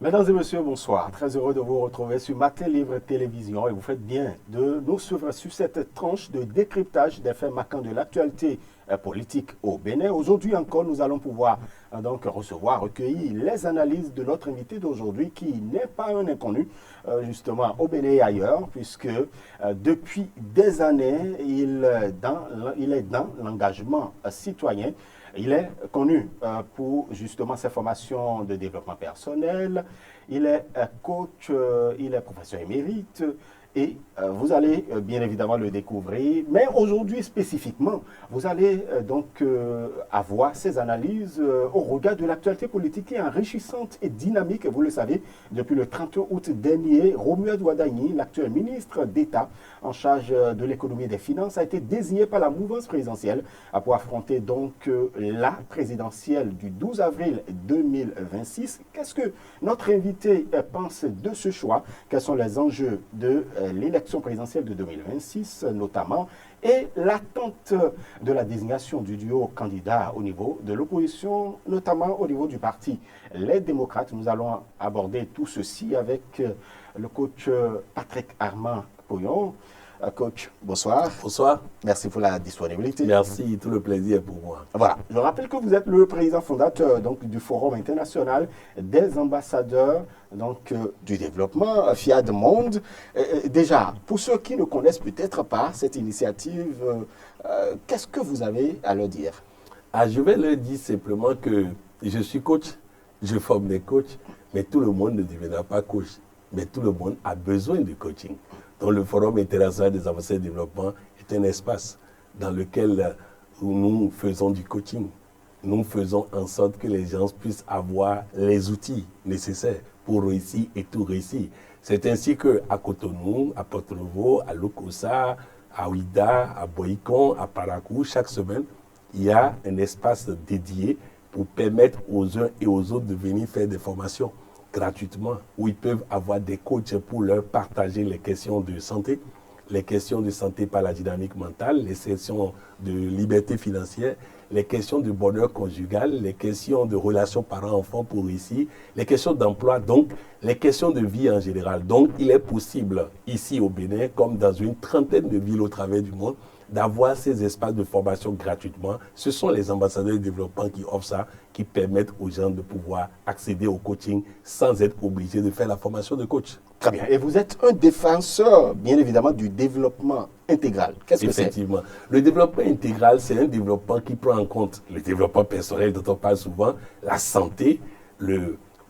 Mesdames et messieurs, bonsoir. Très heureux de vous retrouver sur Matin Livre Télévision et vous faites bien de nous suivre sur cette tranche de décryptage des faits marquants de l'actualité politique au Bénin. Aujourd'hui encore, nous allons pouvoir donc recevoir, recueillir les analyses de notre invité d'aujourd'hui qui n'est pas un inconnu justement au Bénin et ailleurs puisque depuis des années, il est dans l'engagement citoyen. Il est connu pour justement ses formations de développement personnel. Il est coach, il est professeur émérite et vous allez bien évidemment le découvrir. Mais aujourd'hui spécifiquement, vous allez donc avoir ces analyses au regard de l'actualité politique qui est enrichissante et dynamique. Vous le savez, depuis le 30 août dernier, Romuald Wadagni, l'actuel ministre d'État en charge de l'économie et des finances, a été désigné par la mouvance présidentielle pour affronter donc la présidentielle du 12 avril 2026. Qu'est-ce que notre invité pense de ce choix? Quels sont les enjeux de l'élection présidentielle de 2026 notamment et l'attente de la désignation du duo candidat au niveau de l'opposition, notamment au niveau du parti Les Démocrates? Nous allons aborder tout ceci avec le coach Patrick Armand Pouillon. Coach, bonsoir. Bonsoir. Merci pour la disponibilité. Merci, tout le plaisir est pour moi. Voilà, je rappelle que vous êtes le président fondateur donc, du Forum international des ambassadeurs donc, du développement, FIAD Monde. Déjà, pour ceux qui ne connaissent peut-être pas cette initiative, qu'est-ce que vous avez à leur dire? Je vais leur dire simplement que je suis coach, je forme des coachs, mais tout le monde ne deviendra pas coach. Mais tout le monde a besoin de coaching. Donc le Forum international des ambassadeurs de développement est un espace dans lequel nous faisons du coaching. Nous faisons en sorte que les gens puissent avoir les outils nécessaires pour réussir et tout réussir. C'est ainsi qu'à Cotonou, à Porto-Novo, à Lokossa, à Ouida, à Boïcon, à Parakou, chaque semaine, il y a un espace dédié pour permettre aux uns et aux autres de venir faire des formations gratuitement, où ils peuvent avoir des coachs pour leur partager les questions de santé par la dynamique mentale, les questions de liberté financière, les questions de bonheur conjugal, les questions de relations parents-enfants pour réussir, les questions d'emploi, donc les questions de vie en général. Donc il est possible ici au Bénin, comme dans une trentaine de villes au travers du monde, d'avoir ces espaces de formation gratuitement. Ce sont les ambassadeurs de développement qui offrent ça, qui permettent aux gens de pouvoir accéder au coaching sans être obligés de faire la formation de coach. Très bien. Et vous êtes un défenseur, bien évidemment, du développement intégral. Qu'est-ce que c'est? Effectivement. Le développement intégral, c'est un développement qui prend en compte le développement personnel dont on parle souvent, la santé,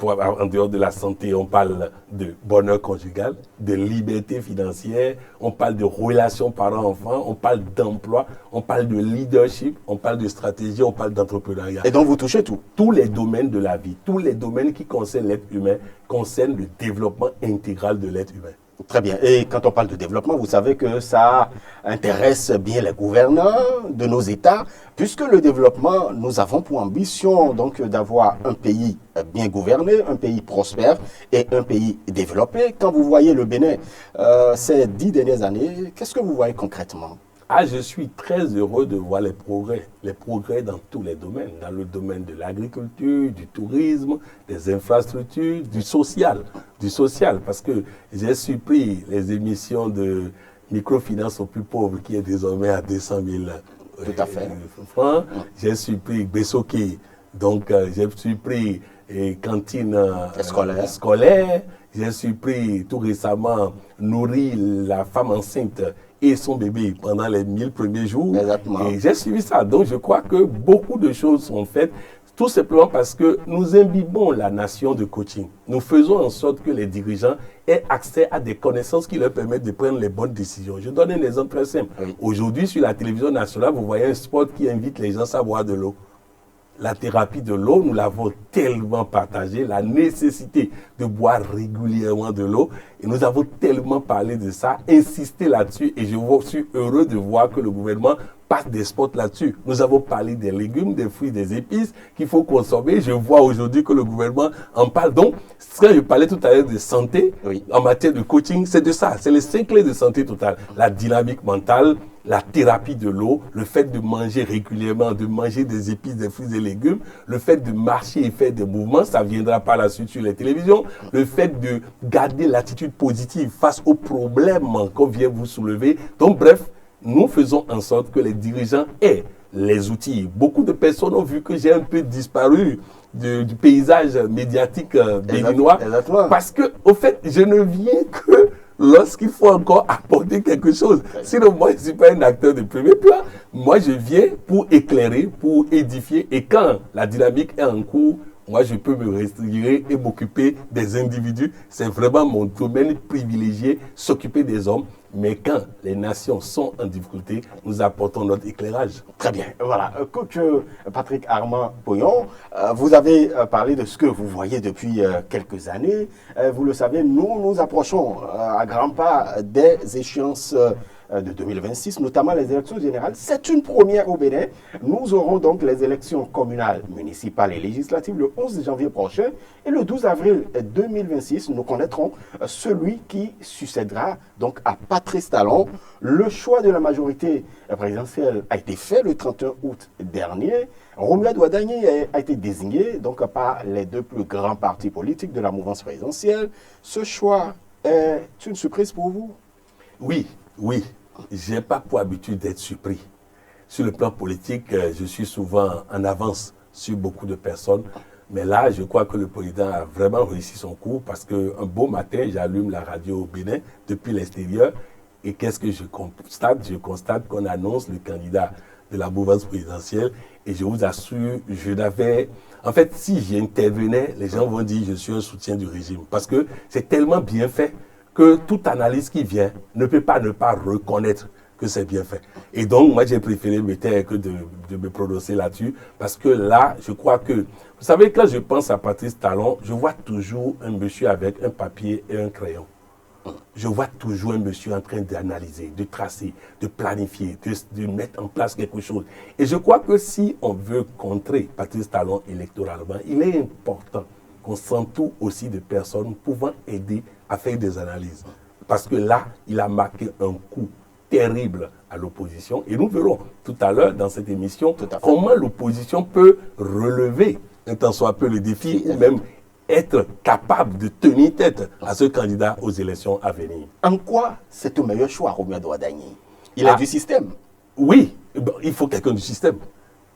en dehors de la santé, on parle de bonheur conjugal, de liberté financière, on parle de relations parents-enfants, on parle d'emploi, on parle de leadership, on parle de stratégie, on parle d'entrepreneuriat. Et donc vous touchez tout? Tous les domaines de la vie, tous les domaines qui concernent l'être humain, concernent le développement intégral de l'être humain. Très bien. Et quand on parle de développement, vous savez que ça intéresse bien les gouvernants de nos États, puisque le développement, nous avons pour ambition donc d'avoir un pays bien gouverné, un pays prospère et un pays développé. Quand vous voyez le Bénin ces 10 dernières années, qu'est-ce que vous voyez concrètement? Je suis très heureux de voir les progrès dans tous les domaines, dans le domaine de l'agriculture, du tourisme, des infrastructures, du social, parce que j'ai surpris les émissions de microfinance aux plus pauvres qui est désormais à 200 000 Tout à fait. francs. J'ai surpris Bessoki, donc j'ai surpris cantine scolaire. J'ai surpris tout récemment nourrir la femme enceinte et son bébé pendant les 1000 premiers jours. Exactement. Et j'ai suivi ça. Donc je crois que beaucoup de choses sont faites, tout simplement parce que nous imbibons la nation de coaching. Nous faisons en sorte que les dirigeants aient accès à des connaissances qui leur permettent de prendre les bonnes décisions. Je donne un exemple très simple. Oui. Aujourd'hui, sur la télévision nationale, vous voyez un spot qui invite les gens à boire de l'eau. La thérapie de l'eau, nous l'avons tellement partagée, la nécessité de boire régulièrement de l'eau. Et nous avons tellement parlé de ça, insisté là-dessus. Et je suis heureux de voir que le gouvernement passe des spots là-dessus. Nous avons parlé des légumes, des fruits, des épices qu'il faut consommer. Je vois aujourd'hui que le gouvernement en parle. Donc, quand je parlais tout à l'heure de santé, en matière de coaching, c'est de ça. C'est les 5 clés de santé totale. La dynamique mentale, la thérapie de l'eau, le fait de manger régulièrement, de manger des épices, des fruits et légumes, le fait de marcher et faire des mouvements, ça viendra par la suite sur les télévisions, le fait de garder l'attitude positive face aux problèmes qu'on vient vous soulever. Donc bref, nous faisons en sorte que les dirigeants aient les outils. Beaucoup de personnes ont vu que j'ai un peu disparu du paysage médiatique béninois parce que, au fait, je ne viens que lorsqu'il faut encore apporter quelque chose. Sinon, moi, je ne suis pas un acteur de premier plan. Moi, je viens pour éclairer, pour édifier. Et quand la dynamique est en cours, moi, je peux me restaurer et m'occuper des individus. C'est vraiment mon domaine privilégié, s'occuper des hommes. Mais quand les nations sont en difficulté, nous apportons notre éclairage. Très bien. Voilà. Coach Patrick Armand Poyon, vous avez parlé de ce que vous voyez depuis quelques années. Vous le savez, nous approchons à grands pas des échéances de 2026, notamment les élections générales. C'est une première au Bénin. Nous aurons donc les élections communales, municipales et législatives le 11 janvier prochain. Et le 12 avril 2026, nous connaîtrons celui qui succédera donc à Patrice Talon. Le choix de la majorité présidentielle a été fait le 31 août dernier. Romuald Ouadagni a été désigné donc par les 2 plus grands partis politiques de la mouvance présidentielle. Ce choix est une surprise pour vous? Oui. Je n'ai pas pour habitude d'être surpris. Sur le plan politique, je suis souvent en avance sur beaucoup de personnes. Mais là, je crois que le président a vraiment réussi son coup parce qu'un beau matin, j'allume la radio au Bénin depuis l'extérieur. Et qu'est-ce que je constate? Je constate qu'on annonce le candidat de la mouvance présidentielle. Et je vous assure, je n'avais... En fait, si j'intervenais, les gens vont dire que je suis un soutien du régime. Parce que c'est tellement bien fait que toute analyse qui vient ne peut pas ne pas reconnaître que c'est bien fait. Et donc, moi, j'ai préféré me taire que de me prononcer là-dessus, parce que là, je crois que... Vous savez, quand je pense à Patrice Talon, je vois toujours un monsieur avec un papier et un crayon. Je vois toujours un monsieur en train d'analyser, de tracer, de planifier, de mettre en place quelque chose. Et je crois que si on veut contrer Patrice Talon électoralement, il est important qu'on s'entoure aussi de personnes pouvant aider à faire des analyses. Parce que là, il a marqué un coup terrible à l'opposition. Et nous verrons tout à l'heure dans cette émission comment l'opposition peut relever un tant soit peu le défi ou même être capable de tenir tête à ce candidat aux élections à venir. En quoi c'est le meilleur choix, Romuald Ouadagni? Il est du système. Oui, il faut quelqu'un du système.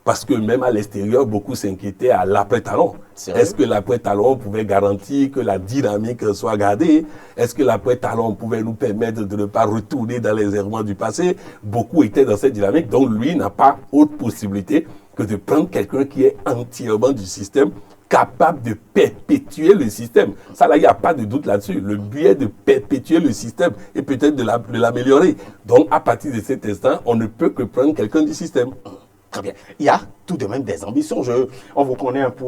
Parce que même à l'extérieur, beaucoup s'inquiétaient à l'après-Talon. Est-ce que l'après-Talon pouvait garantir que la dynamique soit gardée? Est-ce que l'après-Talon pouvait nous permettre de ne pas retourner dans les errements du passé? Beaucoup étaient dans cette dynamique, donc lui n'a pas autre possibilité que de prendre quelqu'un qui est entièrement du système, capable de perpétuer le système. Ça, là, il n'y a pas de doute là-dessus. Le but est de perpétuer le système et peut-être de l'améliorer. Donc, à partir de cet instant, on ne peut que prendre quelqu'un du système. Très bien. Il y a tout de même des ambitions. On vous connaît un peu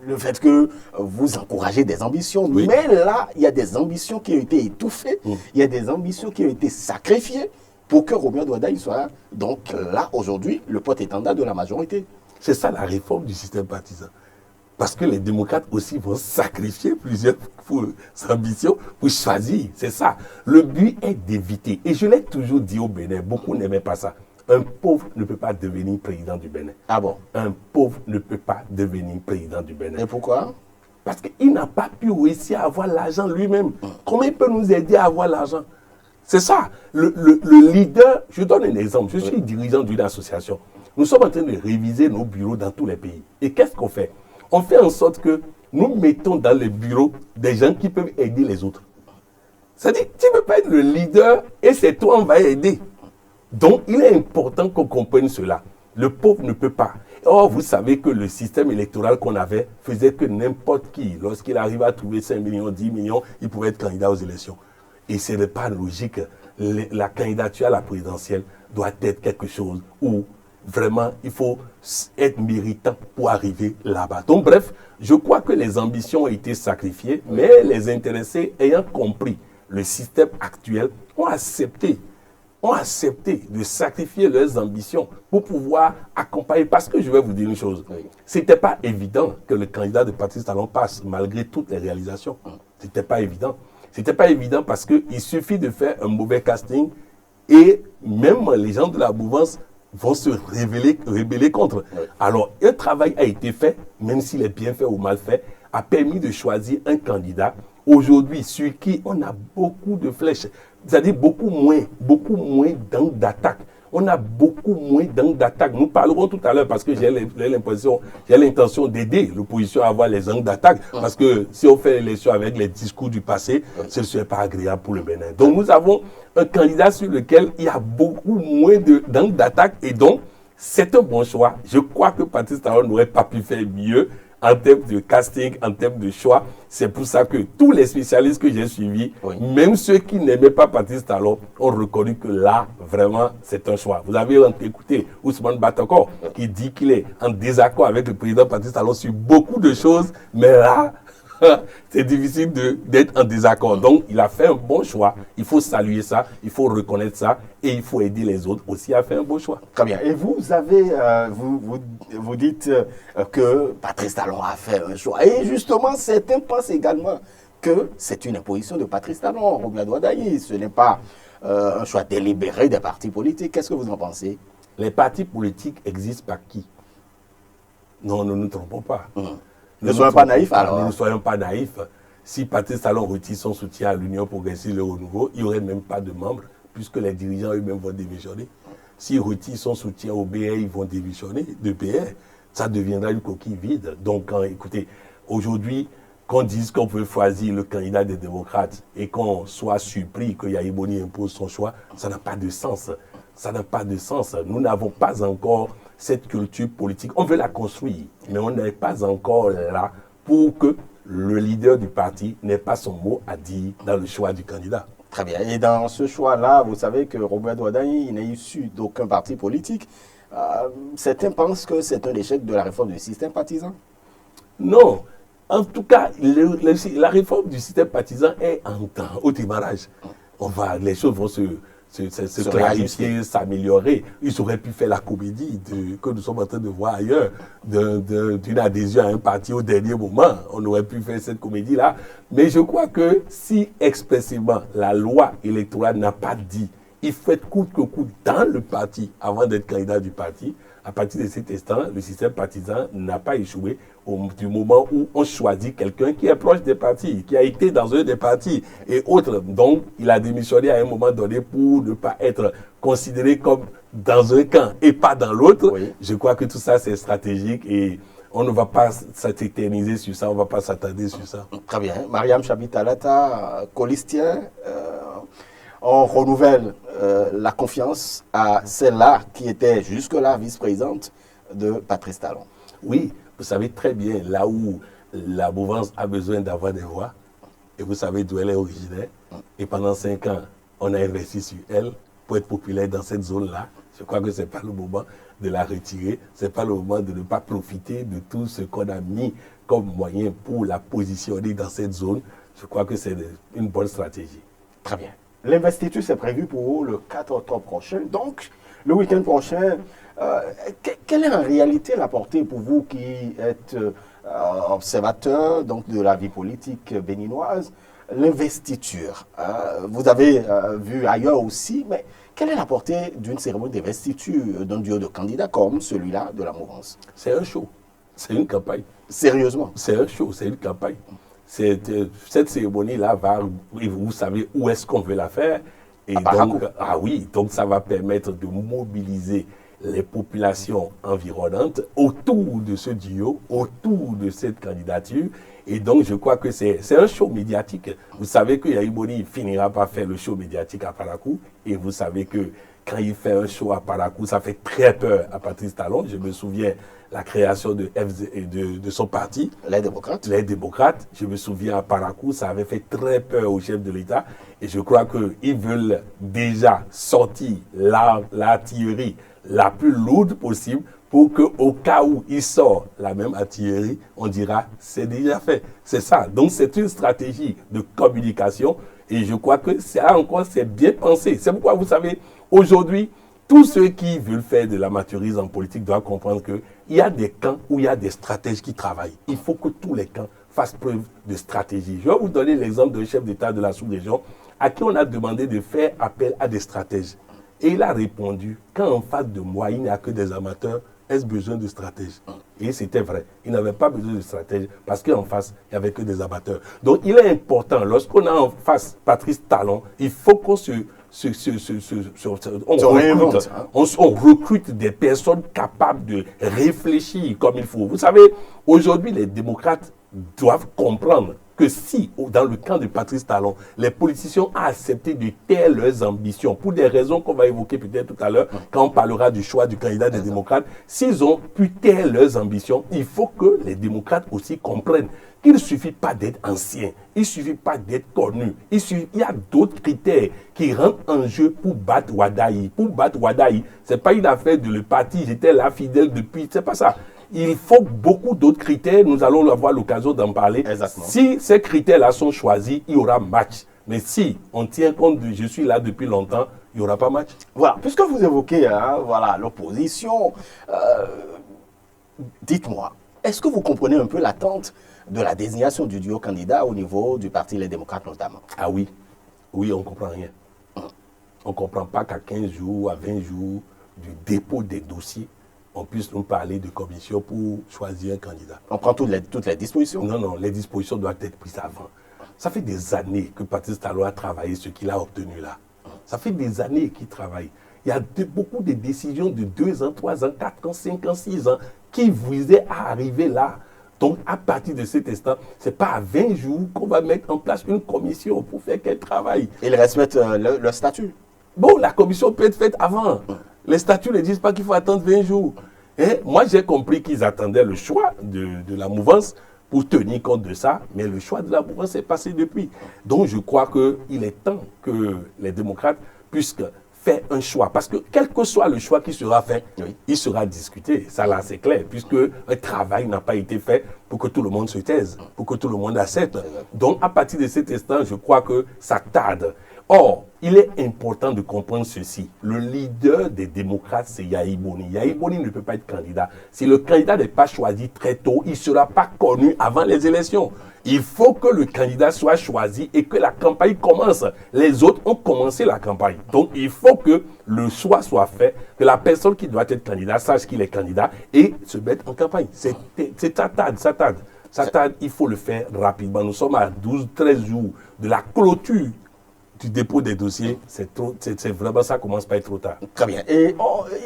le fait que vous encouragez des ambitions. Oui. Mais là, il y a des ambitions qui ont été étouffées. Il y a des ambitions qui ont été sacrifiées pour que Romuald Ouadagni soit donc là, aujourd'hui, le porte-étendard de la majorité. C'est ça la réforme du système partisan. Parce que les démocrates aussi vont sacrifier plusieurs ambitions pour choisir. C'est ça. Le but est d'éviter. Et je l'ai toujours dit au Bénin, beaucoup n'aimaient pas ça. Un pauvre ne peut pas devenir président du Bénin. Ah bon? Un pauvre ne peut pas devenir président du Bénin. Et pourquoi? Parce qu'il n'a pas pu réussir à avoir l'argent lui-même. Comment il peut nous aider à avoir l'argent? C'est ça. Le leader, je donne un exemple. Je suis dirigeant d'une association. Nous sommes en train de réviser nos bureaux dans tous les pays. Et qu'est-ce qu'on fait? On fait en sorte que nous mettons dans les bureaux des gens qui peuvent aider les autres. C'est-à-dire, tu ne peux pas être le leader et c'est toi on va aider. Donc, il est important qu'on comprenne cela. Le pauvre ne peut pas. Or, vous savez que le système électoral qu'on avait faisait que n'importe qui, lorsqu'il arrive à trouver 5 millions, 10 millions, il pouvait être candidat aux élections. Et ce n'est pas logique. La candidature à la présidentielle doit être quelque chose où vraiment il faut être méritant pour arriver là-bas. Donc, bref, je crois que les ambitions ont été sacrifiées, mais les intéressés ayant compris le système actuel ont accepté ont accepté de sacrifier leurs ambitions pour pouvoir accompagner. Parce que je vais vous dire une chose, ce n'était pas évident que le candidat de Patrice Talon passe malgré toutes les réalisations. Ce n'était pas évident. Ce n'était pas évident parce qu'il suffit de faire un mauvais casting et même les gens de la mouvance vont se rebeller contre. Alors, un travail a été fait, même s'il est bien fait ou mal fait, a permis de choisir un candidat aujourd'hui sur qui on a beaucoup de flèches, c'est-à-dire beaucoup moins d'angles d'attaque. On a beaucoup moins d'angles d'attaque. Nous parlerons tout à l'heure parce que j'ai l'intention d'aider l'opposition à avoir les angles d'attaque. Parce que si on fait l'élection avec les discours du passé, ce ne serait pas agréable pour le Bénin. Donc nous avons un candidat sur lequel il y a beaucoup moins d'angles d'attaque et donc c'est un bon choix. Je crois que Patrice Talon n'aurait pas pu faire mieux en termes de casting, en termes de choix. C'est pour ça que tous les spécialistes que j'ai suivis, même ceux qui n'aimaient pas Patrice Talon, ont reconnu que là, vraiment, c'est un choix. Vous avez écouté Ousmane Batakor qui dit qu'il est en désaccord avec le président Patrice Talon sur beaucoup de choses, mais là, c'est difficile d'être en désaccord. Donc, il a fait un bon choix. Il faut saluer ça, il faut reconnaître ça et il faut aider les autres aussi à faire un bon choix. Très bien. Et vous avez, vous dites que Patrice Talon a fait un choix. Et justement, certains pensent également que c'est une imposition de Patrice Talon, Robert Douadaï. Ce n'est pas un choix délibéré des partis politiques. Qu'est-ce que vous en pensez? Les partis politiques existent par qui? Non, ne nous trompons pas. Ne soyons pas naïfs alors. Ne soyons pas naïfs. Si Patrice Talon retire son soutien à l'Union progressiste Le Renouveau, il n'y aurait même pas de membres, puisque les dirigeants eux-mêmes vont démissionner. S'il retire son soutien au BR, ils vont démissionner de BR. Ça deviendra une coquille vide. Donc, écoutez, aujourd'hui, qu'on dise qu'on peut choisir le candidat des démocrates et qu'on soit surpris que Yahi Boni impose son choix, ça n'a pas de sens. Ça n'a pas de sens. Nous n'avons pas encore cette culture politique. On veut la construire, mais on n'est pas encore là pour que le leader du parti n'ait pas son mot à dire dans le choix du candidat. Très bien. Et dans ce choix-là, vous savez que Robert Douadaï n'est issu d'aucun parti politique. Certains pensent que c'est un échec de la réforme du système partisan. Non. En tout cas, la réforme du système partisan est au démarrage. Les choses vont se clarifier, s'améliorer. Ils auraient pu faire la comédie que nous sommes en train de voir ailleurs, d'une adhésion à un parti au dernier moment. On aurait pu faire cette comédie-là. Mais je crois que si expressément la loi électorale n'a pas dit, il faut être coûte que coûte dans le parti avant d'être candidat du parti, à partir de cet instant, le système partisan n'a pas échoué du moment où on choisit quelqu'un qui est proche des partis, qui a été dans un des partis et autres. Donc, il a démissionné à un moment donné pour ne pas être considéré comme dans un camp et pas dans l'autre. Oui. Je crois que tout ça, c'est stratégique et on ne va pas s'éterniser sur ça, on ne va pas s'attarder sur ça. Très bien. Mariam Chabitalata, Colistien, on renouvelle la confiance à celle-là qui était jusque-là vice-présidente de Patrice Talon. Oui, vous savez très bien, là où la mouvance a besoin d'avoir des voix, et vous savez d'où elle est originaire, et pendant 5 ans, on a investi sur elle pour être populaire dans cette zone-là. Je crois que ce n'est pas le moment de la retirer, ce n'est pas le moment de ne pas profiter de tout ce qu'on a mis comme moyen pour la positionner dans cette zone. Je crois que c'est une bonne stratégie. Très bien. L'investiture, c'est prévu pour le 4 octobre prochain. Donc, le week-end prochain, quelle est en réalité la portée pour vous qui êtes observateur donc, de la vie politique béninoise? L'investiture, vous avez vu ailleurs aussi, mais quelle est la portée d'une cérémonie d'investiture d'un duo de candidats comme celui-là de la mouvance? C'est un show, c'est une campagne. Sérieusement? C'est un show, c'est une campagne. Cette cérémonie-là vous savez où est-ce qu'on veut la faire. Et donc ça va permettre de mobiliser les populations environnantes autour de ce duo, autour de cette candidature. Et donc je crois que c'est un show médiatique. Vous savez que Yahi Boni finira par faire le show médiatique à Parakou. Et vous savez que quand il fait un show à Parakou, ça fait très peur à Patrice Talon. Je me souviens la création de son parti. Les démocrates. Les démocrates. Je me souviens à Parakou, ça avait fait très peur au chef de l'État. Et je crois qu'ils veulent déjà sortir l'artillerie la plus lourde possible pour qu'au cas où il sort la même artillerie, on dira c'est déjà fait. C'est ça. Donc c'est une stratégie de communication. Et je crois que ça encore, c'est bien pensé. C'est pourquoi, vous savez, aujourd'hui, tous ceux qui veulent faire de l'amateurisme en politique doivent comprendre qu'il y a des camps où il y a des stratèges qui travaillent. Il faut que tous les camps fassent preuve de stratégie. Je vais vous donner l'exemple d'un chef d'État de la sous-région à qui on a demandé de faire appel à des stratèges. Et il a répondu, quand en face de moi, il n'y a que des amateurs, est-ce besoin de stratèges? Et c'était vrai. Il n'avait pas besoin de stratèges parce qu'en face, il n'y avait que des amateurs. Donc, il est important, lorsqu'on a en face Patrice Talon, il faut qu'on on recrute des personnes capables de réfléchir comme il faut. Vous savez, aujourd'hui, les démocrates doivent comprendre que si, dans le camp de Patrice Talon, les politiciens ont accepté de taire leurs ambitions, pour des raisons qu'on va évoquer peut-être tout à l'heure, quand on parlera du choix du candidat des démocrates, s'ils ont pu taire leurs ambitions, il faut que les démocrates aussi comprennent qu'il ne suffit pas d'être ancien, il ne suffit pas d'être connu, il y a d'autres critères qui rentrent en jeu pour battre Wadaï. Pour battre Wadaï, ce n'est pas une affaire de le parti, j'étais là fidèle depuis, c'est pas ça. Il faut beaucoup d'autres critères, nous allons avoir l'occasion d'en parler. Exactement. Si ces critères-là sont choisis, il y aura match. Mais si on tient compte de je suis là depuis longtemps, il n'y aura pas match. Voilà, puisque vous évoquez voilà, l'opposition, dites-moi, est-ce que vous comprenez un peu l'attente de la désignation du duo candidat au niveau du Parti Les Démocrates notamment? Ah oui, oui, on ne comprend rien. On ne comprend pas qu'à 15 jours, à 20 jours du dépôt des dossiers, on puisse nous parler de commission pour choisir un candidat. On prend toutes les dispositions? Non, non, les dispositions doivent être prises avant. Ça fait des années que Patrice Talon a travaillé ce qu'il a obtenu là. Ça fait des années qu'il travaille. Il y a beaucoup de décisions de 2 ans, 3 ans, 4 ans, 5 ans, 6 ans qui visaient à arriver là. Donc, à partir de cet instant, ce n'est pas à 20 jours qu'on va mettre en place une commission pour faire qu'elle travaille. Ils respectent le statut? Bon, la commission peut être faite avant. Les statuts ne disent pas qu'il faut attendre 20 jours. Et moi, j'ai compris qu'ils attendaient le choix de la mouvance pour tenir compte de ça, mais le choix de la mouvance est passé depuis. Donc, je crois qu'il est temps que les démocrates puissent faire un choix. Parce que quel que soit le choix qui sera fait, oui, il sera discuté. Ça, là, c'est clair, puisque un travail n'a pas été fait pour que tout le monde se taise, pour que tout le monde accepte. Donc, à partir de cet instant, je crois que ça tarde. Or, il est important de comprendre ceci. Le leader des démocrates, c'est Yahya Boni. Yahya Boni ne peut pas être candidat. Si le candidat n'est pas choisi très tôt, il ne sera pas connu avant les élections. Il faut que le candidat soit choisi et que la campagne commence. Les autres ont commencé la campagne. Donc, il faut que le choix soit fait, que la personne qui doit être candidat sache qu'il est candidat et se mette en campagne. Ça tarde, il faut le faire rapidement. Nous sommes à 12-13 jours de la clôture du dépôt des dossiers, c'est vraiment ça, commence pas à être trop tard. Très bien. Et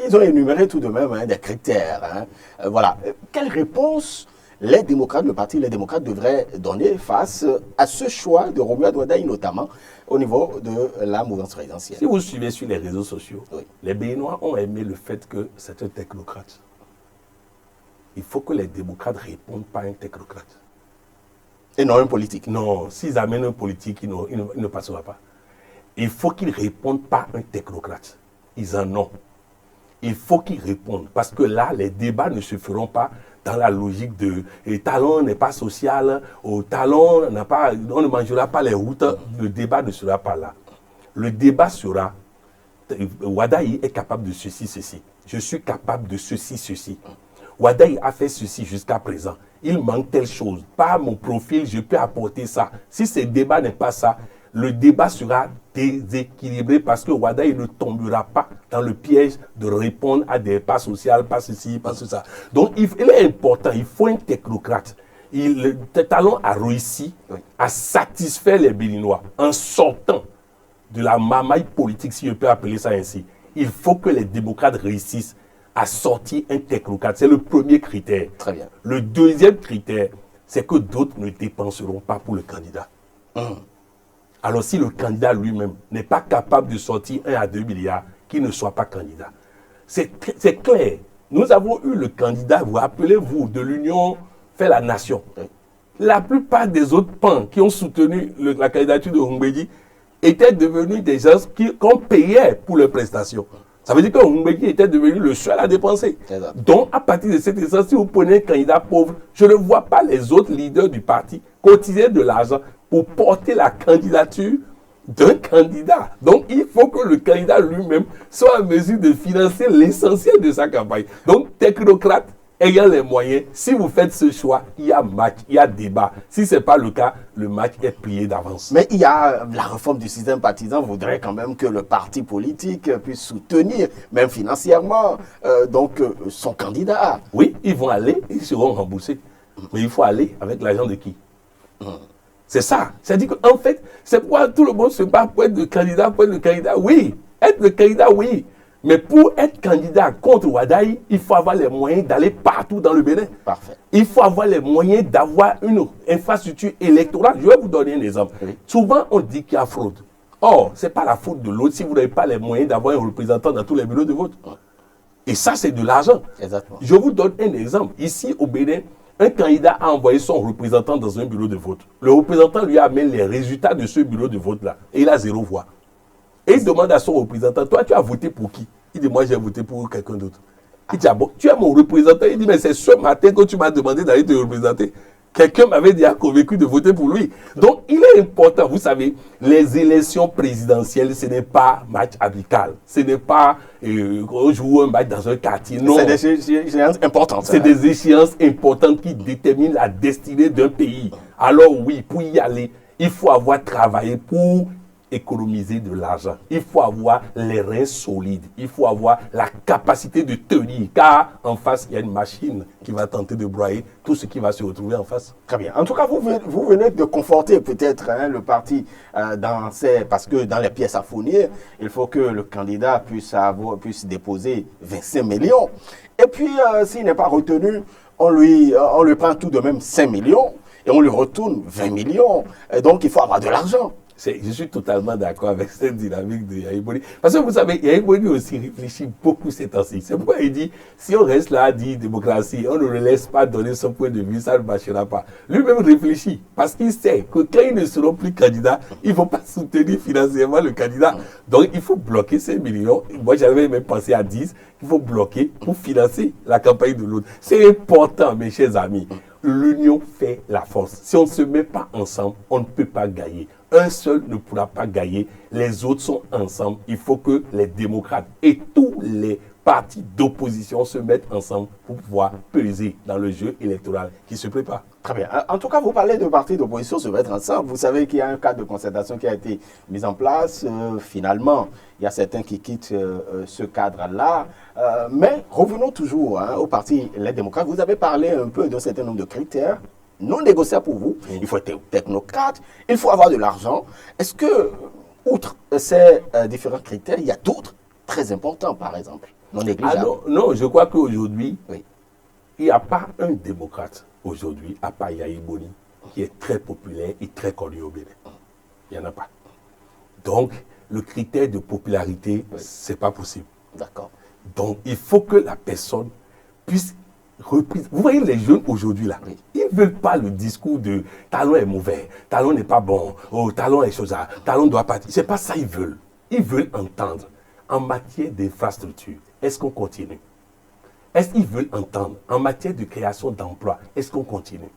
ils ont énuméré tout de même des critères. Voilà. Quelle réponse les démocrates, le parti Les Démocrates devraient donner face à ce choix de Romuald Wadaï, notamment au niveau de la mouvance présidentielle? Si vous suivez sur les réseaux sociaux, oui, les Béninois ont aimé le fait que c'est un technocrate. Il faut que les démocrates répondent pas à un technocrate. Et non un politique. Non, s'ils amènent un politique, il ne passera pas. Il faut qu'ils ne répondent pas à un technocrate. Ils en ont. Il faut qu'ils répondent. Parce que là, les débats ne se feront pas dans la logique de Talon n'est pas social, Talon on ne mangera pas les routes. Le débat ne sera pas là. Le débat sera, Wadaï est capable de ceci, ceci. Je suis capable de ceci, ceci. Wadaï a fait ceci jusqu'à présent. Il manque telle chose. Par mon profil, je peux apporter ça. Si ce débat n'est pas ça, le débat sera déséquilibré parce que Wadaï ne tombera pas dans le piège de répondre à des pas sociaux, pas ceci, pas ça. Donc, il est important, il faut un technocrate. Talon a réussi à satisfaire les Béninois en sortant de la mamaille politique, si je peux appeler ça ainsi. Il faut que les démocrates réussissent à sortir un technocrate. C'est le premier critère. Très bien. Le deuxième critère, c'est que d'autres ne dépenseront pas pour le candidat. Alors si le candidat lui-même n'est pas capable de sortir 1 à 2 milliards, qu'il ne soit pas candidat. C'est clair. Nous avons eu le candidat, vous rappelez-vous, de l'Union fait la nation. La plupart des autres pans qui ont soutenu la candidature de Humbedi étaient devenus des gens qu'on payait pour leurs prestations. Ça veut dire que Humbedi était devenu le seul à dépenser. Donc, à partir de cet instant, si vous prenez un candidat pauvre, je ne vois pas les autres leaders du parti cotiser de l'argent pour porter la candidature d'un candidat. Donc, il faut que le candidat lui-même soit en mesure de financer l'essentiel de sa campagne. Donc, technocrate, ayant les moyens, si vous faites ce choix, il y a match, il y a débat. Si ce n'est pas le cas, le match est plié d'avance. Mais il y a la réforme du système partisan voudrait quand même que le parti politique puisse soutenir, même financièrement, son candidat. Oui, ils vont aller, ils seront remboursés. Mais il faut aller avec l'argent de qui? C'est ça. C'est-à-dire qu'en fait, c'est pourquoi tout le monde se bat pour être le candidat, oui. Être le candidat, oui. Mais pour être candidat contre Ouadaï, il faut avoir les moyens d'aller partout dans le Bénin. Parfait. Il faut avoir les moyens d'avoir une infrastructure électorale. Je vais vous donner un exemple. Oui. Souvent, on dit qu'il y a fraude. Or, ce n'est pas la faute de l'autre si vous n'avez pas les moyens d'avoir un représentant dans tous les bureaux de vote. Et ça, c'est de l'argent. Exactement. Je vous donne un exemple. Ici, au Bénin, un candidat a envoyé son représentant dans un bureau de vote. Le représentant lui amène les résultats de ce bureau de vote-là. Et il a 0 voix. Et il demande à son représentant, toi, tu as voté pour qui? Il dit, moi, j'ai voté pour quelqu'un d'autre. Il dit, ah bon, tu es mon représentant? Il dit, mais c'est ce matin que tu m'as demandé d'aller te représenter. Quelqu'un m'avait déjà convaincu de voter pour lui. Donc, il est important. Vous savez, les élections présidentielles, ce n'est pas match amical. Ce n'est pas on joue un match dans un quartier. Non. C'est des échéances importantes. C'est des échéances importantes qui déterminent la destinée d'un pays. Alors oui, pour y aller, il faut avoir travaillé pour économiser de l'argent. Il faut avoir les reins solides. Il faut avoir la capacité de tenir. Car en face, il y a une machine qui va tenter de broyer tout ce qui va se retrouver en face. Très bien. En tout cas, vous venez de conforter peut-être le parti parce que dans les pièces à fournir, il faut que le candidat puisse déposer 25 millions. Et puis, s'il n'est pas retenu, on lui prend tout de même 5 millions et on lui retourne 20 millions. Et donc, il faut avoir de l'argent. Je suis totalement d'accord avec cette dynamique de Yahya Boni. Parce que vous savez, Yahya Boni aussi réfléchit beaucoup ces temps-ci. C'est pourquoi il dit, si on reste là à dire démocratie, on ne le laisse pas donner son point de vue, ça ne marchera pas. Lui-même réfléchit, parce qu'il sait que quand ils ne seront plus candidats, ils ne vont pas soutenir financièrement le candidat. Donc il faut bloquer ces millions. Moi, j'avais même pensé à 10, il faut bloquer pour financer la campagne de l'autre. C'est important, mes chers amis. L'union fait la force. Si on ne se met pas ensemble, on ne peut pas gagner. Un seul ne pourra pas gagner. Les autres sont ensemble. Il faut que les démocrates et tous les partis d'opposition se mettent ensemble pour pouvoir peser dans le jeu électoral qui se prépare. Très bien. En tout cas, vous parlez de partis d'opposition se mettre ensemble. Vous savez qu'il y a un cadre de concertation qui a été mis en place. Finalement, il y a certains qui quittent ce cadre-là. Mais revenons toujours au parti Les Démocrates. Vous avez parlé un peu d'un certain nombre de critères non négociables pour vous. Il faut être technocrate, il faut avoir de l'argent. Est-ce que, outre ces différents critères, il y a d'autres très importants, par exemple, non négligeables? Non, je crois qu'aujourd'hui, il n'y a pas un démocrate aujourd'hui, à part Yahya Boni, qui est très populaire et très connu au Bénin. Il n'y en a pas. Donc, le critère de popularité, ce n'est pas possible. D'accord. Donc, il faut que la personne puisse représenter. Vous voyez les jeunes aujourd'hui là, ils ne veulent pas le discours de Talon est mauvais, Talon n'est pas bon, Talon est chose, Talon doit partir. Ce n'est pas ça qu'ils veulent. Ils veulent entendre en matière d'infrastructure, est-ce qu'on continue? Est-ce qu'ils veulent entendre en matière de création d'emplois, est-ce qu'on continue?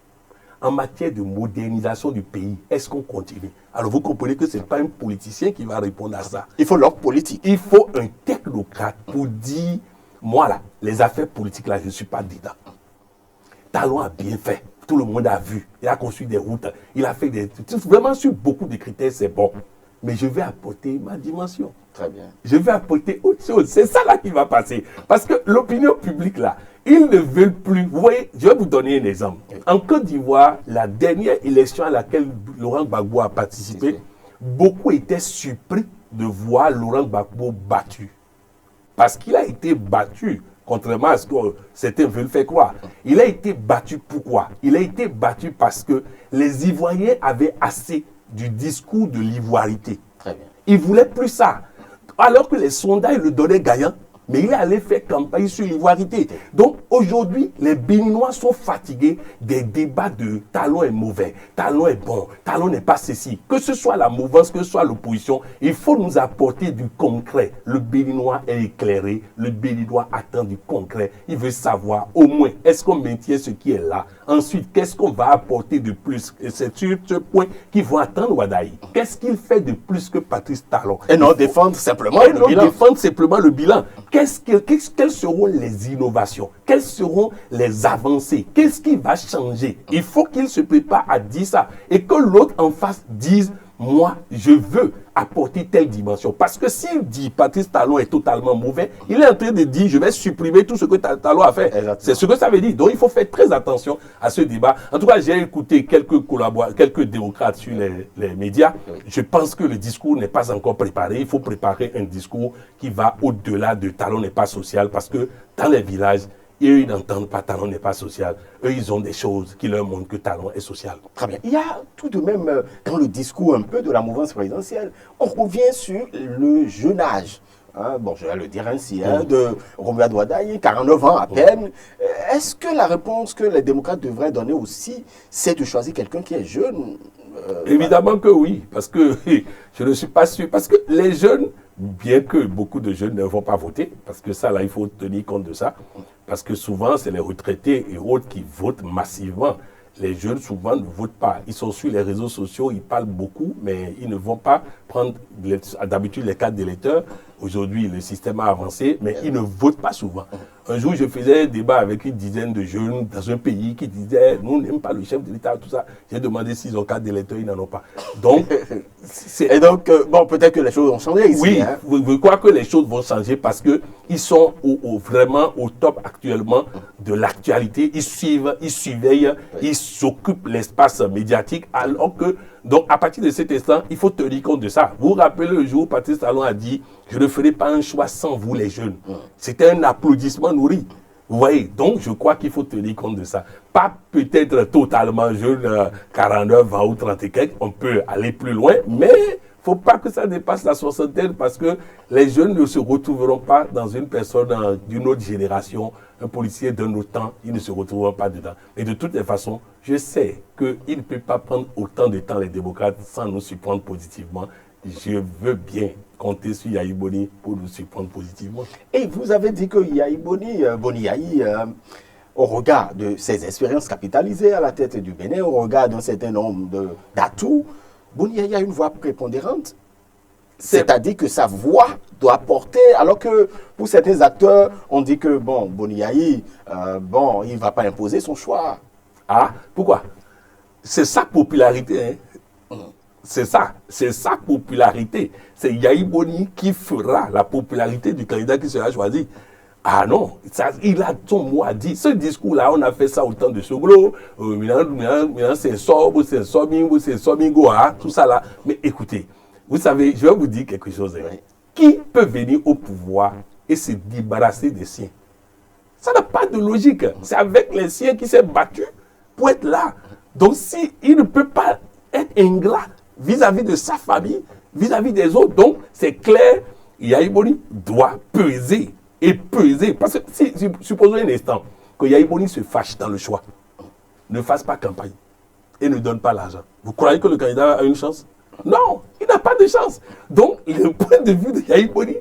En matière de modernisation du pays, est-ce qu'on continue? Alors vous comprenez que ce n'est pas un politicien qui va répondre à ça. Il faut l'homme politique. Il faut un technocrate pour dire, moi là, les affaires politiques là, je ne suis pas dedans. Talon a bien fait, tout le monde a vu, il a construit des routes, il a fait des... Vraiment sur beaucoup de critères, c'est bon. Mais je vais apporter ma dimension. Très bien. Je vais apporter autre chose. C'est ça là qui va passer. Parce que l'opinion publique là, ils ne veulent plus. Vous voyez, je vais vous donner un exemple. En Côte d'Ivoire, la dernière élection à laquelle Laurent Gbagbo a participé, beaucoup étaient surpris de voir Laurent Gbagbo battu. Parce qu'il a été battu, contrairement à ce que certains veulent faire croire. Il a été battu pourquoi? Il a été battu parce que les Ivoiriens avaient assez du discours de l'ivoirité. Très bien. Ils ne voulaient plus ça. Alors que les sondages le donnaient gagnant, mais il est allé faire campagne sur l'ivoirité. Donc aujourd'hui, les Béninois sont fatigués des débats de Talon est mauvais, Talon est bon, Talon n'est pas ceci. Que ce soit la mouvance, que ce soit l'opposition, il faut nous apporter du concret. Le Béninois est éclairé, le Béninois attend du concret. Il veut savoir au moins, est-ce qu'on maintient ce qui est là? Ensuite, qu'est-ce qu'on va apporter de plus? Et c'est sur ce point qu'ils vont attendre Wadaï. Qu'est-ce qu'il fait de plus que Patrice Talon? Et non défendre simplement Et le non bilan. défendre simplement le bilan. Quelles seront les innovations? Quelles seront les avancées? Qu'est-ce qui va changer? Il faut qu'il se prépare à dire ça. Et que l'autre en face dise, moi, je veux apporter telle dimension. Parce que s'il dit Patrice Talon est totalement mauvais, il est en train de dire, je vais supprimer tout ce que Talon a fait. C'est ce que ça veut dire. Donc, il faut faire très attention à ce débat. En tout cas, j'ai écouté quelques démocrates sur les médias. Je pense que le discours n'est pas encore préparé. Il faut préparer un discours qui va au-delà de Talon n'est pas social. Parce que dans les villages, eux, ils n'entendent pas Talon n'est pas social. Eux, ils ont des choses qui leur montrent que Talon est social. Très bien. Il y a tout de même, dans le discours un peu de la mouvance présidentielle, on revient sur le jeune âge. Hein, bon, je vais le dire ainsi, hein, de Romuald Wadaï, 49 ans à peine. Est-ce que la réponse que les démocrates devraient donner aussi, c'est de choisir quelqu'un qui est jeune? Évidemment que oui, parce que je ne suis pas sûr. Parce que les jeunes, bien que beaucoup de jeunes ne vont pas voter, parce que ça, là, il faut tenir compte de ça, parce que souvent, c'est les retraités et autres qui votent massivement. Les jeunes, souvent, ne votent pas. Ils sont sur les réseaux sociaux, ils parlent beaucoup, mais ils ne vont pas prendre, d'habitude, les cartes d'électeurs. Aujourd'hui, le système a avancé, mais ils ne votent pas souvent. Un jour, je faisais un débat avec une dizaine de jeunes dans un pays qui disaient, nous n'aimons pas le chef de l'État, tout ça. J'ai demandé s'ils ont carte d'électeur, ils n'en ont pas. Donc, et donc, bon, peut-être que les choses vont changer ici. Oui, hein. je crois que les choses vont changer parce qu'ils sont vraiment au top actuellement de l'actualité. Ils surveillent, ils s'occupent l'espace médiatique, alors que, donc, à partir de cet instant, il faut tenir compte de ça. Vous vous rappelez le jour où Patrice Talon a dit, je ne ferai pas un choix sans vous, les jeunes. C'était un applaudissement nourri. Vous voyez, donc je crois qu'il faut tenir compte de ça. Pas peut-être totalement jeune, 49 ans ou 30 et quelques, on peut aller plus loin, mais il ne faut pas que ça dépasse la soixantaine parce que les jeunes ne se retrouveront pas dans une personne d'une autre génération, un policier d'un autre temps, ils ne se retrouveront pas dedans. Mais de toutes les façons, je sais qu'il ne peut pas prendre autant de temps les démocrates sans nous surprendre positivement. Je veux bien compter sur Yahi Boni pour nous surprendre positivement. Et vous avez dit que Yahi Boni Yahi, au regard de ses expériences capitalisées à la tête du Bénin, au regard d'un certain nombre d'atouts, Boni Yahi a une voix prépondérante. C'est-à-dire que sa voix doit porter, alors que pour certains acteurs, on dit que, bon, Boni Yahi, il ne va pas imposer son choix. Ah, pourquoi? C'est sa popularité, hein. C'est sa popularité. C'est Yahi Boni qui fera la popularité du candidat qui sera choisi. Ah non, il a son mot à dire. Ce discours-là, on a fait ça au temps de Soglo. Maintenant, c'est Sob, c'est Sobingo, c'est Sobingo, tout ça là. Mais écoutez, vous savez, je vais vous dire quelque chose. Hein. Qui peut venir au pouvoir et se débarrasser des siens? Ça n'a pas de logique. C'est avec les siens qu'il s'est battu pour être là. Donc, il ne peut pas être ingrat vis-à-vis de sa famille, vis-à-vis des autres. Donc, c'est clair, Yahi Boni doit peser et peser. Parce que supposons un instant que Yahi Boni se fâche dans le choix, ne fasse pas campagne et ne donne pas l'argent. Vous croyez que le candidat a une chance? Non, il n'a pas de chance. Donc, le point de vue de Yahi Boni,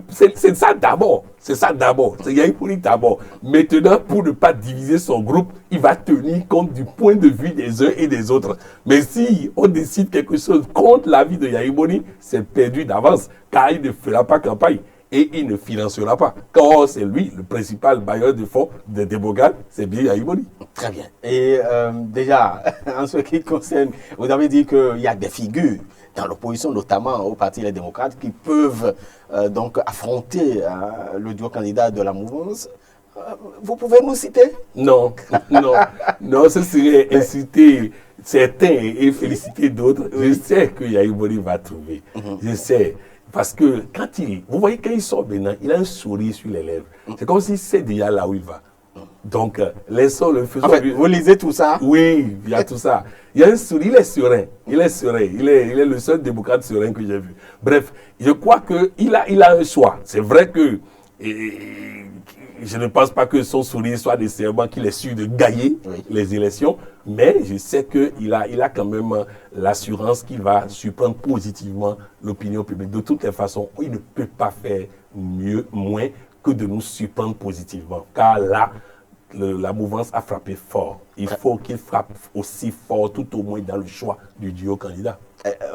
c'est ça d'abord. C'est ça d'abord. C'est Yahi Boni d'abord. Maintenant, pour ne pas diviser son groupe, il va tenir compte du point de vue des uns et des autres. Mais si on décide quelque chose contre l'avis de Yahi Boni, c'est perdu d'avance, car il ne fera pas campagne et il ne financera pas. Quand c'est lui, le principal bailleur de fonds de Débogal, c'est bien Yahi Boni. Très bien. Et déjà, en ce qui concerne, vous avez dit qu'il y a des figures dans l'opposition, notamment au Parti Les Démocrates, qui peuvent donc affronter le duo candidat de la mouvance. Vous pouvez nous citer? Non, ce serait inciter certains et féliciter d'autres. Je sais que Yahi Boni va trouver. Je sais. Parce que vous voyez, quand il sort maintenant, il a un sourire sur les lèvres. C'est comme s'il sait déjà là où il va. Donc, laissons le faisons. En fait, vous lisez tout ça? Oui, il y a tout ça. Il y a un sourire, il est serein. Il est le seul démocrate serein que j'ai vu. Bref, je crois qu'il a un choix. C'est vrai que Et je ne pense pas que son sourire soit nécessairement qu'il est sûr de gagner les élections, mais je sais qu'il a quand même l'assurance qu'il va surprendre positivement l'opinion publique. De toutes les façons, il ne peut pas faire moins que de nous surprendre positivement. Car là, la mouvance a frappé fort. Il faut qu'il frappe aussi fort, tout au moins dans le choix du duo candidat.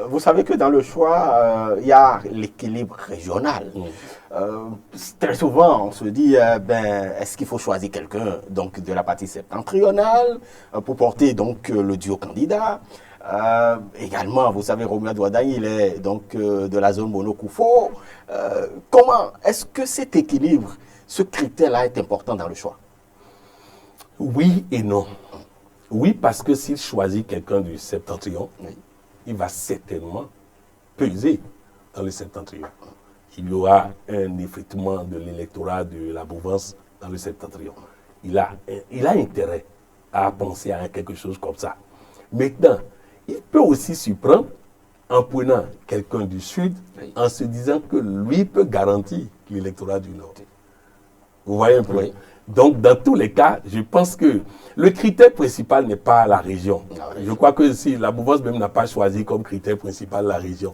Vous savez que dans le choix, il y a l'équilibre régional. Très souvent, on se dit, est-ce qu'il faut choisir quelqu'un de la partie septentrionale pour porter donc le duo candidat? Également, vous savez, Romuald Ouaddaï, il est donc de la zone Mono-Koufo. Comment est-ce que cet équilibre, ce critère-là est important dans le choix? Oui et non. Oui, parce que s'il choisit quelqu'un du septentrion, il va certainement peser dans le septentrion. Il y aura un effritement de l'électorat de la mouvance dans le septentrion. Il a intérêt à penser à quelque chose comme ça. Maintenant, il peut aussi s'y prendre en prenant quelqu'un du sud, en se disant que lui peut garantir l'électorat du nord. Vous voyez un peu? Oui. Donc, dans tous les cas, je pense que le critère principal n'est pas la région. Je crois que si la mouvance même n'a pas choisi comme critère principal la région.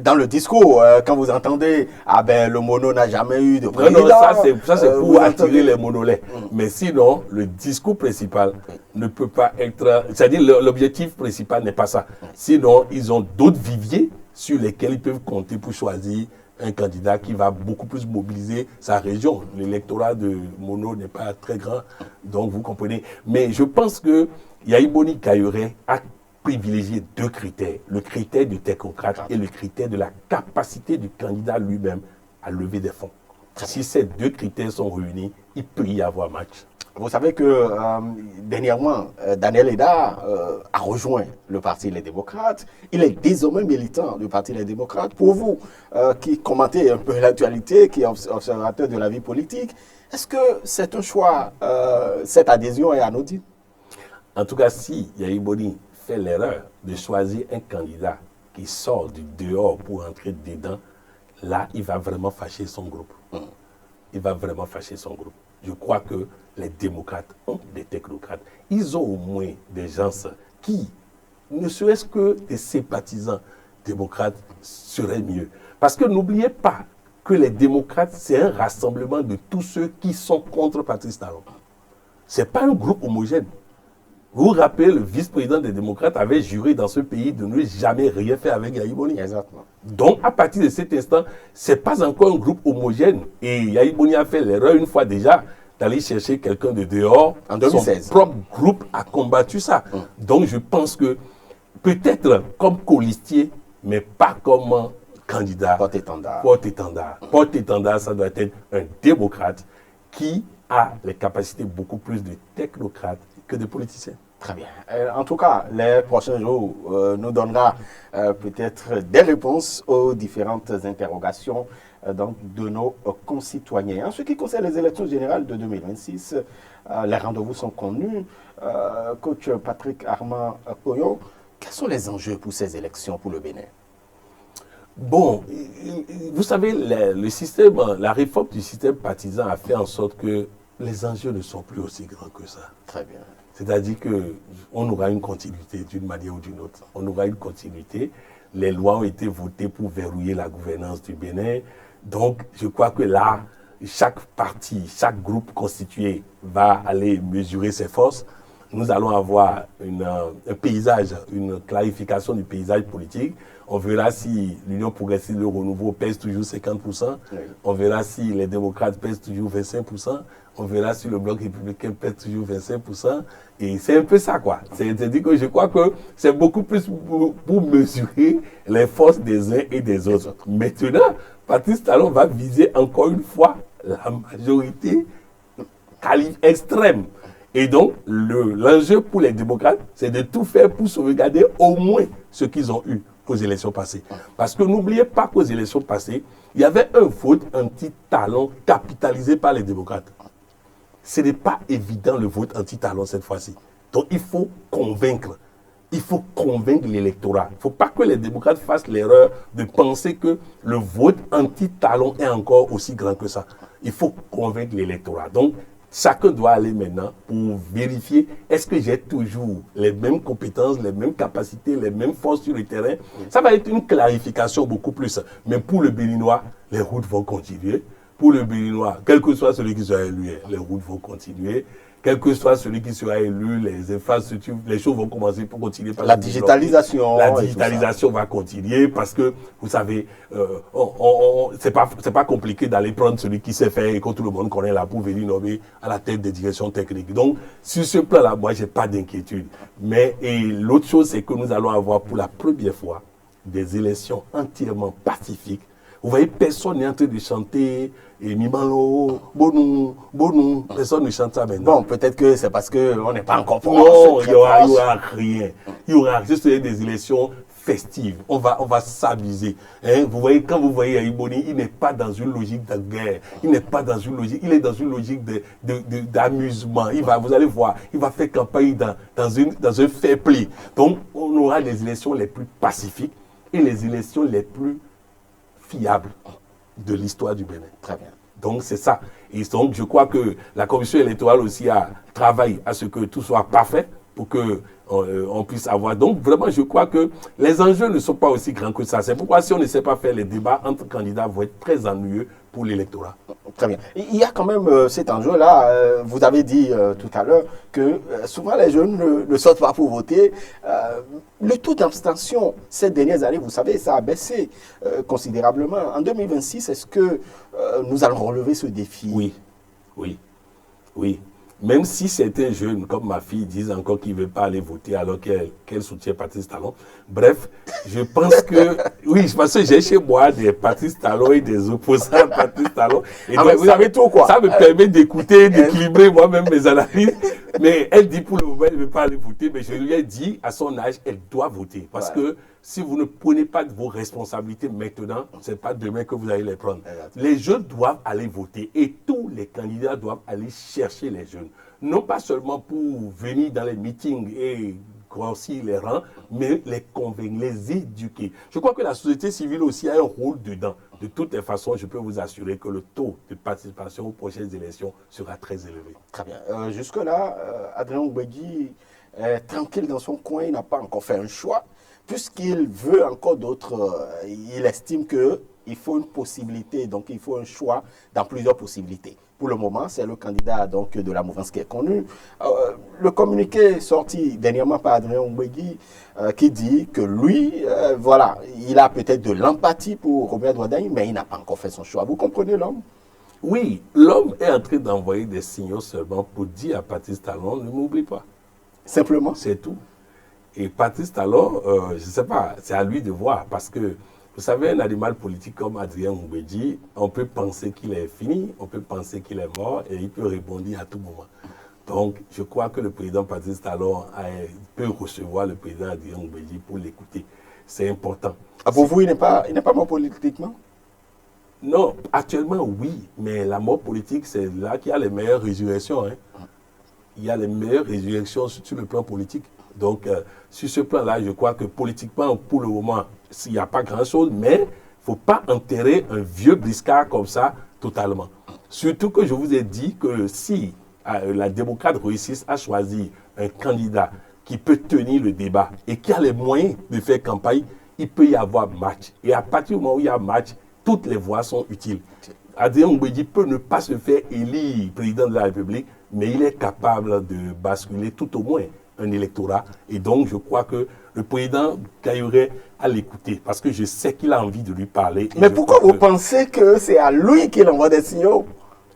Dans le discours, quand vous entendez, le mono n'a jamais eu de président. Non, ça c'est pour attirer les monolais. Mais sinon, le discours principal ne peut pas être... C'est-à-dire, l'objectif principal n'est pas ça. Sinon, ils ont d'autres viviers sur lesquels ils peuvent compter pour choisir un candidat qui va beaucoup plus mobiliser sa région. L'électorat de Mono n'est pas très grand, donc vous comprenez. Mais je pense que Yahya Boni Kayore a privilégié deux critères. Le critère du technocrate et le critère de la capacité du candidat lui-même à lever des fonds. Si ces deux critères sont réunis, il peut y avoir match. Vous savez que dernièrement, Daniel Eda a rejoint le Parti Les Démocrates. Il est désormais militant du Parti Les Démocrates. Pour vous, qui commentez un peu l'actualité, qui est observateur de la vie politique, est-ce que c'est un choix, cette adhésion est anodine? En tout cas, si Yahya Boni fait l'erreur de choisir un candidat qui sort du dehors pour entrer dedans, là, il va vraiment fâcher son groupe. Il va vraiment fâcher son groupe. Je crois que les démocrates ont des technocrates. Ils ont au moins des gens qui, ne serait-ce que des sympathisants démocrates, seraient mieux. Parce que n'oubliez pas que les démocrates, c'est un rassemblement de tous ceux qui sont contre Patrice Talon. Ce n'est pas un groupe homogène. Vous vous rappelez, le vice-président des démocrates avait juré dans ce pays de ne jamais rien faire avec Yahya Boni. Exactement. Donc, à partir de cet instant, ce n'est pas encore un groupe homogène. Et Yahya Boni a fait l'erreur une fois déjà d'aller chercher quelqu'un de dehors. En 2016. Son propre groupe a combattu ça. Donc, je pense que peut-être comme colistier, mais pas comme candidat. Porte-étendard. Porte-étendard. Porte-étendard, ça doit être un démocrate qui a les capacités beaucoup plus de technocrates que de politiciens. Très bien. En tout cas, les prochains jours nous donnera peut-être des réponses aux différentes interrogations de nos concitoyens. En ce qui concerne les élections générales de 2026, les rendez-vous sont connus. Coach Patrick Armand Koyo, quels sont les enjeux pour ces élections pour le Bénin? Bon, vous savez, le système, la réforme du système partisan a fait en sorte que les enjeux ne sont plus aussi grands que ça. Très bien. C'est-à-dire qu'on aura une continuité d'une manière ou d'une autre. On aura une continuité. Les lois ont été votées pour verrouiller la gouvernance du Bénin. Donc, je crois que là, chaque parti, chaque groupe constitué va aller mesurer ses forces. Nous allons avoir un paysage, une clarification du paysage politique. On verra si l'Union progressiste, le renouveau pèse toujours 50%. Oui. On verra si les démocrates pèsent toujours 25%. On verra si le bloc républicain pèse toujours 25%. Et c'est un peu ça, quoi. C'est-à-dire que je crois que c'est beaucoup plus pour mesurer les forces des uns et des autres. Maintenant, Patrice Talon va viser encore une fois la majorité extrême. Et donc, l'enjeu pour les démocrates, c'est de tout faire pour sauvegarder au moins ce qu'ils ont eu aux élections passées. Parce que n'oubliez pas qu'aux élections passées, il y avait un vote anti-Talon capitalisé par les démocrates. Ce n'est pas évident le vote anti-Talon cette fois-ci. Donc, il faut convaincre il faut convaincre l'électorat. Il ne faut pas que les démocrates fassent l'erreur de penser que le vote anti-Talon est encore aussi grand que ça. Il faut convaincre l'électorat. Donc, chacun doit aller maintenant pour vérifier est-ce que j'ai toujours les mêmes compétences, les mêmes capacités, les mêmes forces sur le terrain. Ça va être une clarification beaucoup plus. Mais pour le Béninois, les routes vont continuer. Pour le Béninois, quel que soit celui qui sera élu, les routes vont continuer. Quel que soit celui qui sera élu, les infrastructures, les choses vont commencer pour continuer. La digitalisation. La digitalisation va continuer parce que, vous savez, c'est pas compliqué d'aller prendre celui qui sait faire et que tout le monde connaît là pour venir nommer à la tête des directions techniques. Donc, sur ce plan-là, moi, j'ai pas d'inquiétude. Mais, et l'autre chose, c'est que nous allons avoir pour la première fois des élections entièrement pacifiques. Vous voyez, personne n'est en train de chanter et Mimalo, Bonou, Bonou. Personne ne chante ça maintenant. Bon, peut-être que c'est parce qu'on n'est pas encore pour. Non, il n'y aura rien. Il y aura juste des élections festives. On va s'amuser. Hein? Vous voyez, quand vous voyez Aïboni, il n'est pas dans une logique de guerre. Il n'est pas dans une logique. Il est dans une logique d'amusement. Vous allez voir, il va faire campagne dans un fair play. Donc, on aura les élections les plus pacifiques et les élections les plus fiable de l'histoire du Bénin. Très bien. Donc, c'est ça. Et donc, je crois que la commission électorale aussi a travaillé à ce que tout soit parfait pour que on puisse avoir. Donc, vraiment, je crois que les enjeux ne sont pas aussi grands que ça. C'est pourquoi, si on ne sait pas faire les débats entre candidats, vont être très ennuyeux pour l'électorat. Très bien. Il y a quand même cet enjeu-là. Vous avez dit tout à l'heure que souvent les jeunes ne sortent pas pour voter. Le taux d'abstention ces dernières années, vous savez, ça a baissé considérablement. En 2026, est-ce que nous allons relever ce défi? Oui. Même si certains jeunes, comme ma fille, disent encore qu'ils ne veulent pas aller voter alors qu'elle soutient Patrice Talon. Bref, je pense que... Oui, parce que j'ai chez moi des Patrice Talon et des opposants à Patrice Talon. Et donc, vous avez tout, quoi. Ça me permet d'écouter, d'équilibrer moi-même mes analyses. Mais elle dit pour le moment, elle ne veut pas aller voter. Mais je lui ai dit, à son âge, elle doit voter. Parce que si vous ne prenez pas vos responsabilités maintenant, ce n'est pas demain que vous allez les prendre. Les jeunes doivent aller voter et tous les candidats doivent aller chercher les jeunes. Non pas seulement pour venir dans les meetings et grossir les rangs, mais les convaincre, les éduquer. Je crois que la société civile aussi a un rôle dedans. De toutes les façons, je peux vous assurer que le taux de participation aux prochaines élections sera très élevé. Très bien. Jusque-là, Adrien Oumbegui est tranquille dans son coin, il n'a pas encore fait un choix. Puisqu'il veut encore d'autres, il estime qu'il faut une possibilité, donc il faut un choix dans plusieurs possibilités. Pour le moment, c'est le candidat donc, de la mouvance qui est connu. Le communiqué sorti dernièrement par Adrien Oumbegui qui dit que lui, il a peut-être de l'empathie pour Robert Douadaï, mais il n'a pas encore fait son choix. Vous comprenez l'homme? Oui, l'homme est en train d'envoyer des signaux seulement pour dire à Patrice Talon, ne m'oublie pas. Simplement? C'est tout. Et Patrice Talon, je ne sais pas, c'est à lui de voir, parce que, vous savez, un animal politique comme Adrien Oumbegui, on peut penser qu'il est fini, on peut penser qu'il est mort, et il peut rebondir à tout moment. Donc, je crois que le président Patrice Talon peut recevoir le président Adrien Oumbegui pour l'écouter. C'est important. Ah, pour vous, il n'est pas mort politiquement? Non, actuellement, oui, mais la mort politique, c'est là qu'il y a les meilleures résurrections. Hein. Il y a les meilleures résurrections sur le plan politique. Donc, sur ce plan-là, je crois que politiquement, pour le moment, il n'y a pas grand-chose, mais il ne faut pas enterrer un vieux briscard comme ça totalement. Surtout que je vous ai dit que si la démocrate réussisse à choisir un candidat qui peut tenir le débat et qui a les moyens de faire campagne, il peut y avoir match. Et à partir du moment où il y a match, toutes les voix sont utiles. Adrien Oumbegui peut ne pas se faire élire président de la République, mais il est capable de basculer tout au moins un électorat. Et donc, je crois que le président gagnerait à l'écouter parce que je sais qu'il a envie de lui parler. Mais pourquoi vous pensez que c'est à lui qu'il envoie des signaux?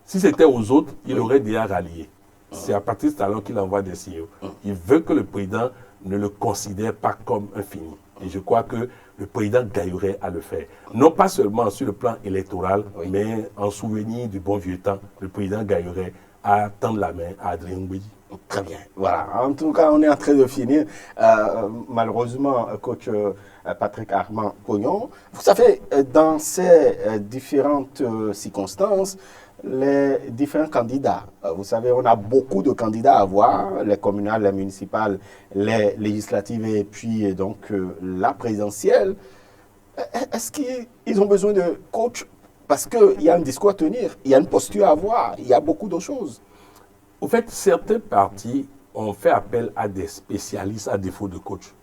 Si c'était aux autres, il aurait déjà rallié. C'est à Patrice Talon qu'il envoie des signaux. Il veut que le président ne le considère pas comme un fini. Et je crois que le président gagnerait à le faire. Non pas seulement sur le plan électoral, mais en souvenir du bon vieux temps, le président gagnerait à tendre la main à Adrien Oumbegui. Très bien. Voilà. En tout cas, on est en train de finir. Malheureusement, coach Patrick Armand Pognon, vous savez, dans ces différentes circonstances, les différents candidats. Vous savez, on a beaucoup de candidats à voir, les communales, les municipales, les législatives et puis donc la présidentielle. Est-ce qu'ils ont besoin de coach? Parce qu'il y a un discours à tenir, il y a une posture à avoir, il y a beaucoup de choses. Au fait, certains partis ont fait appel à des spécialistes à défaut de coach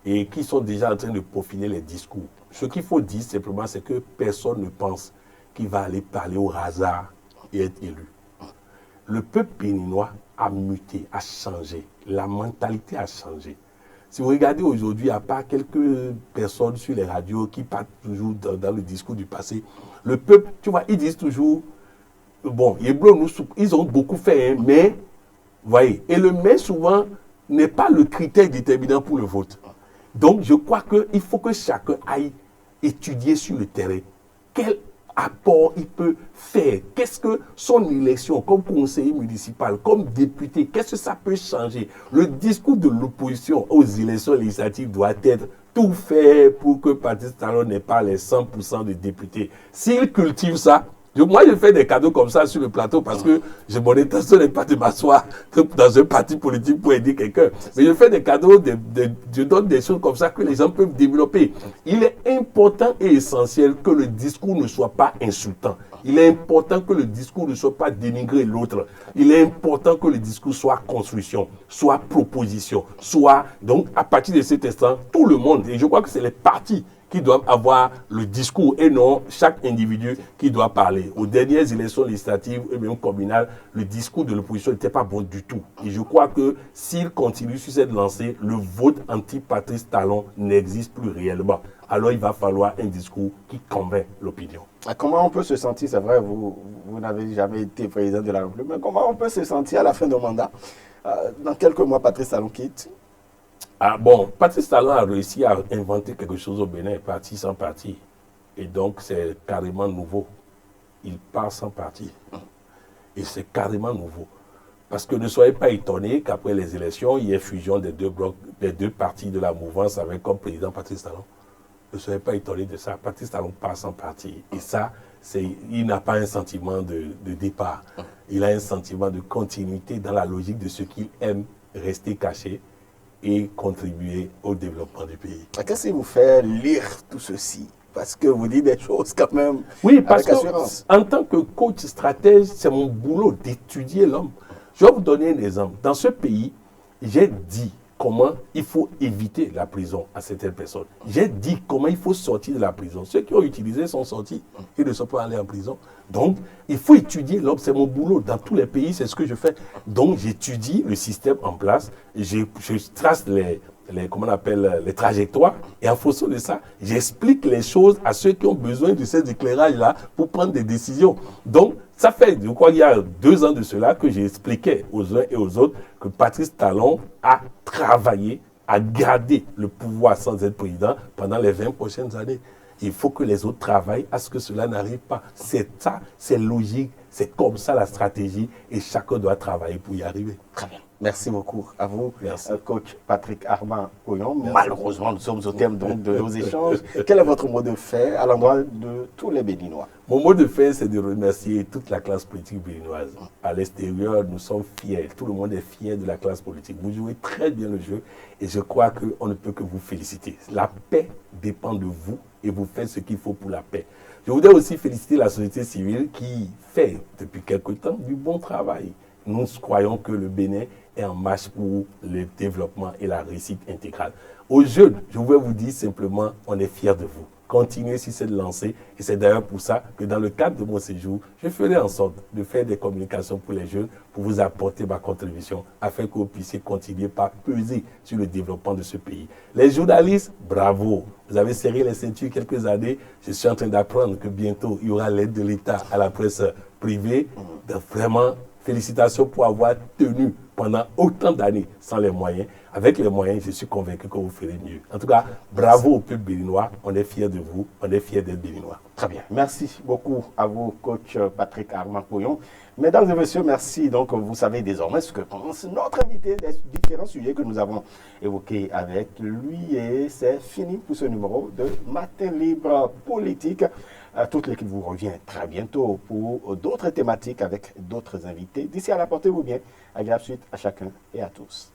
et qui sont déjà en train de peaufiner les discours. Ce qu'il faut dire simplement, c'est que personne ne pense qu'il va aller parler au hasard et être élu. Le peuple béninois a muté, a changé. La mentalité a changé. Si vous regardez aujourd'hui, à part quelques personnes sur les radios qui partent toujours dans le discours du passé, le peuple, tu vois, ils disent toujours, bon, ils ont beaucoup fait, hein, mais, voyez, et le mais souvent n'est pas le critère déterminant pour le vote. Donc, je crois qu'il faut que chacun aille étudier sur le terrain quel apport il peut faire, qu'est-ce que son élection comme conseiller municipal, comme député, qu'est-ce que ça peut changer. Le discours de l'opposition aux élections législatives doit être tout fait pour que Patrice Talon n'ait pas les 100% de députés. S'il cultive ça, moi, je fais des cadeaux comme ça sur le plateau parce que mon intention n'est pas de m'asseoir dans un parti politique pour aider quelqu'un. Mais je fais des cadeaux, je donne des choses comme ça que les gens peuvent développer. Il est important et essentiel que le discours ne soit pas insultant. Il est important que le discours ne soit pas dénigrer l'autre. Il est important que le discours soit construction, soit proposition, soit... Donc, à partir de cet instant, tout le monde, et je crois que c'est les partis qui doivent avoir le discours et non chaque individu qui doit parler. Aux dernières élections législatives et même communales, le discours de l'opposition n'était pas bon du tout. Et je crois que s'il continue sur cette lancée, le vote anti-Patrice Talon n'existe plus réellement. Alors il va falloir un discours qui convainc l'opinion. Comment on peut se sentir, c'est vrai, vous n'avez jamais été président de la République, mais comment on peut se sentir à la fin de mandat, dans quelques mois, Patrice Talon quitte? Ah bon, Patrice Talon a réussi à inventer quelque chose au Bénin, parti sans parti. Et donc, c'est carrément nouveau. Il part sans parti. Et c'est carrément nouveau. Parce que ne soyez pas étonnés qu'après les élections, il y ait fusion des deux blocs, des deux partis de la mouvance avec comme président Patrice Talon. Ne soyez pas étonnés de ça. Patrice Talon part sans parti. Et ça, il n'a pas un sentiment de départ. Il a un sentiment de continuité dans la logique de ce qu'il aime rester caché et contribuer au développement du pays. Qu'est-ce qui vous fait lire tout ceci? Parce que vous dites des choses quand même oui, parce avec assurance. En tant que coach stratège, c'est mon boulot d'étudier l'homme. Je vais vous donner un exemple. Dans ce pays, j'ai dit comment il faut éviter la prison à certaines personnes. J'ai dit comment il faut sortir de la prison. Ceux qui ont utilisé sont sortis. Ils ne sont pas allés en prison. Donc, il faut étudier l'homme. C'est mon boulot. Dans tous les pays, c'est ce que je fais. Donc, j'étudie le système en place. Je trace comment on appelle, les trajectoires. Et en fonction de ça, j'explique les choses à ceux qui ont besoin de ces éclairages-là pour prendre des décisions. Donc, ça fait, je crois, il y a 2 ans de cela que j'expliquais aux uns et aux autres que Patrice Talon a travaillé à garder le pouvoir sans être président pendant les 20 prochaines années. Il faut que les autres travaillent à ce que cela n'arrive pas. C'est ça, c'est logique, c'est comme ça la stratégie et chacun doit travailler pour y arriver. Très bien. Merci beaucoup à vous, coach Patrick Armand Pouillon. Merci. Malheureusement, nous sommes au terme donc de nos échanges. Quel est votre mot de fait à l'endroit de tous les Béninois? Mon mot de fait, c'est de remercier toute la classe politique béninoise. À l'extérieur, nous sommes fiers. Tout le monde est fier de la classe politique. Vous jouez très bien le jeu et je crois qu'on ne peut que vous féliciter. La paix dépend de vous et vous faites ce qu'il faut pour la paix. Je voudrais aussi féliciter la société civile qui fait depuis quelque temps du bon travail. Nous croyons que le Bénin est en marche pour le développement et la réussite intégrale. Aux jeunes, je voudrais vous dire simplement, on est fiers de vous. Continuez sur cette lancée et c'est d'ailleurs pour ça que dans le cadre de mon séjour, je ferai en sorte de faire des communications pour les jeunes pour vous apporter ma contribution afin que vous puissiez continuer par peser sur le développement de ce pays. Les journalistes, bravo. Vous avez serré les ceintures quelques années. Je suis en train d'apprendre que bientôt, il y aura l'aide de l'État à la presse privée. Donc vraiment, félicitations pour avoir tenu pendant autant d'années sans les moyens. Avec les moyens, je suis convaincu que vous ferez mieux. En tout cas, bravo au peuple béninois. On est fiers de vous. On est fiers d'être béninois. Très bien. Merci beaucoup à vous, coach Patrick Armand Pouillon. Mesdames et messieurs, merci. Donc, vous savez désormais ce que pense notre invité des différents sujets que nous avons évoqués avec lui. Et c'est fini pour ce numéro de Matin Libre Politique. Toute l'équipe vous revient très bientôt pour d'autres thématiques avec d'autres invités. D'ici à là, portez-vous bien. Agréable suite à chacun et à tous.